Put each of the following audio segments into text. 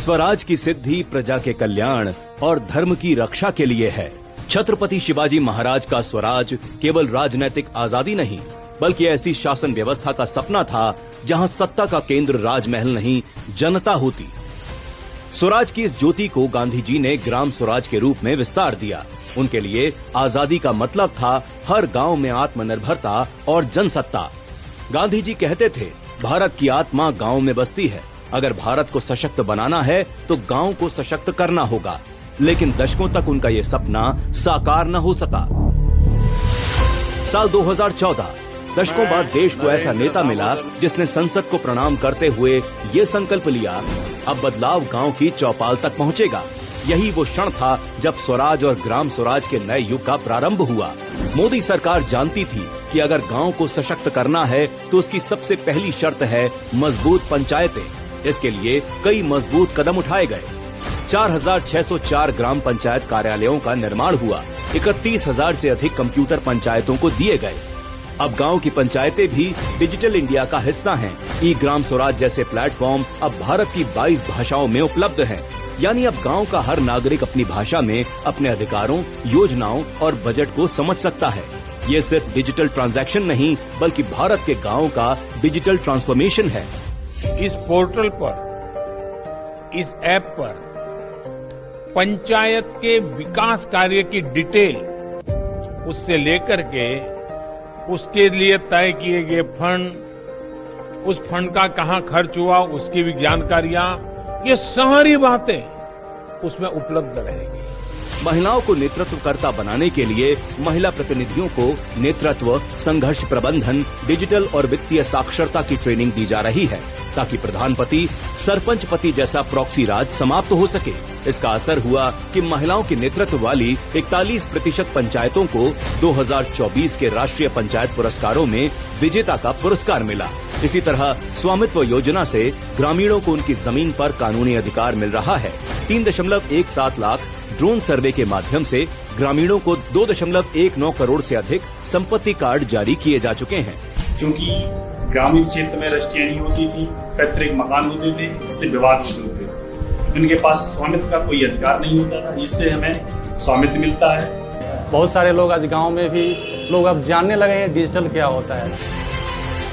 स्वराज की सिद्धि प्रजा के कल्याण और धर्म की रक्षा के लिए है। छत्रपति शिवाजी महाराज का स्वराज केवल राजनैतिक आजादी नहीं, बल्कि ऐसी शासन व्यवस्था का सपना था जहां सत्ता का केंद्र राजमहल नहीं, जनता होती। स्वराज की इस ज्योति को गांधी जी ने ग्राम स्वराज के रूप में विस्तार दिया। उनके लिए आजादी का मतलब था हर गांव में आत्मनिर्भरता और जनसत्ता। गांधी जी कहते थे, भारत की आत्मा गांव में बसती है। अगर भारत को सशक्त बनाना है तो गांव को सशक्त करना होगा। लेकिन दशकों तक उनका ये सपना साकार न हो सका। साल 2014, दशकों बाद देश को ऐसा नेता मिला जिसने संसद को प्रणाम करते हुए ये संकल्प लिया, अब बदलाव गांव की चौपाल तक पहुंचेगा। यही वो क्षण था जब स्वराज और ग्राम स्वराज के नए युग का प्रारंभ हुआ। मोदी सरकार जानती थी कि अगर गांव को सशक्त करना है तो उसकी सबसे पहली शर्त है मजबूत पंचायतें। इसके लिए कई मजबूत कदम उठाए गए। 4,604 ग्राम पंचायत कार्यालयों का निर्माण हुआ। 31,000 से अधिक कंप्यूटर पंचायतों को दिए गए। अब गांव की पंचायतें भी डिजिटल इंडिया का हिस्सा हैं। ई ग्राम स्वराज जैसे प्लेटफॉर्म अब भारत की 22 भाषाओं में उपलब्ध हैं। यानी अब गांव का हर नागरिक अपनी भाषा में अपने अधिकारों, योजनाओं और बजट को समझ सकता है। ये सिर्फ डिजिटल ट्रांजैक्शन नहीं, बल्कि भारत के गाँव का डिजिटल ट्रांसफॉर्मेशन है। इस पोर्टल पर, इस ऐप पर पंचायत के विकास कार्य की डिटेल, उससे लेकर के उसके लिए तय किए गए फंड, उस फंड का कहां खर्च हुआ उसकी भी जानकारियां, ये सारी बातें उसमें उपलब्ध रहेगी। महिलाओं को नेतृत्वकर्ता बनाने के लिए महिला प्रतिनिधियों को नेतृत्व, संघर्ष प्रबंधन, डिजिटल और वित्तीय साक्षरता की ट्रेनिंग दी जा रही है, ताकि प्रधानपति, सरपंच पति जैसा प्रॉक्सी राज समाप्त हो सके। इसका असर हुआ कि महिलाओं के नेतृत्व वाली 41% पंचायतों को 2024 के राष्ट्रीय पंचायत पुरस्कारों में विजेता का पुरस्कार मिला। इसी तरह स्वामित्व योजना से ग्रामीणों को उनकी जमीन पर कानूनी अधिकार मिल रहा है। 3.17 लाख ड्रोन सर्वे के माध्यम से ग्रामीणों को 2.19 करोड़ से अधिक संपत्ति कार्ड जारी किए जा चुके हैं। क्योंकि ग्रामीण क्षेत्र में रजिस्ट्री नहीं होती थी, पैतृक मकान होते थे, इससे विवाद शुरू हुए। उनके पास स्वामित्व का कोई अधिकार नहीं होता था, इससे हमें स्वामित्व मिलता है। बहुत सारे लोग आज गांव में भी लोग अब जानने लगे हैं डिजिटल क्या होता है।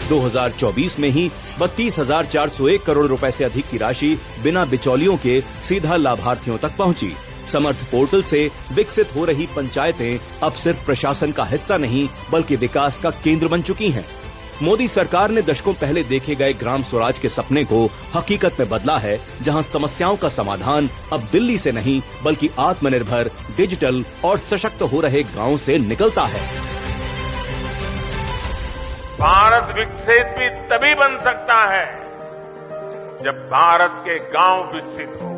2024 में ही 32,401 करोड़ रुपए से अधिक की राशि बिना बिचौलियों के सीधा लाभार्थियों तक पहुंची। समर्थ पोर्टल से विकसित हो रही पंचायतें अब सिर्फ प्रशासन का हिस्सा नहीं, बल्कि विकास का केंद्र बन चुकी हैं। मोदी सरकार ने दशकों पहले देखे गए ग्राम स्वराज के सपने को हकीकत में बदला है, जहां समस्याओं का समाधान अब दिल्ली से नहीं, बल्कि आत्मनिर्भर, डिजिटल और सशक्त हो रहे गांव से निकलता है। भारत विकसित भी तभी बन सकता है जब भारत के गांव विकसित हो।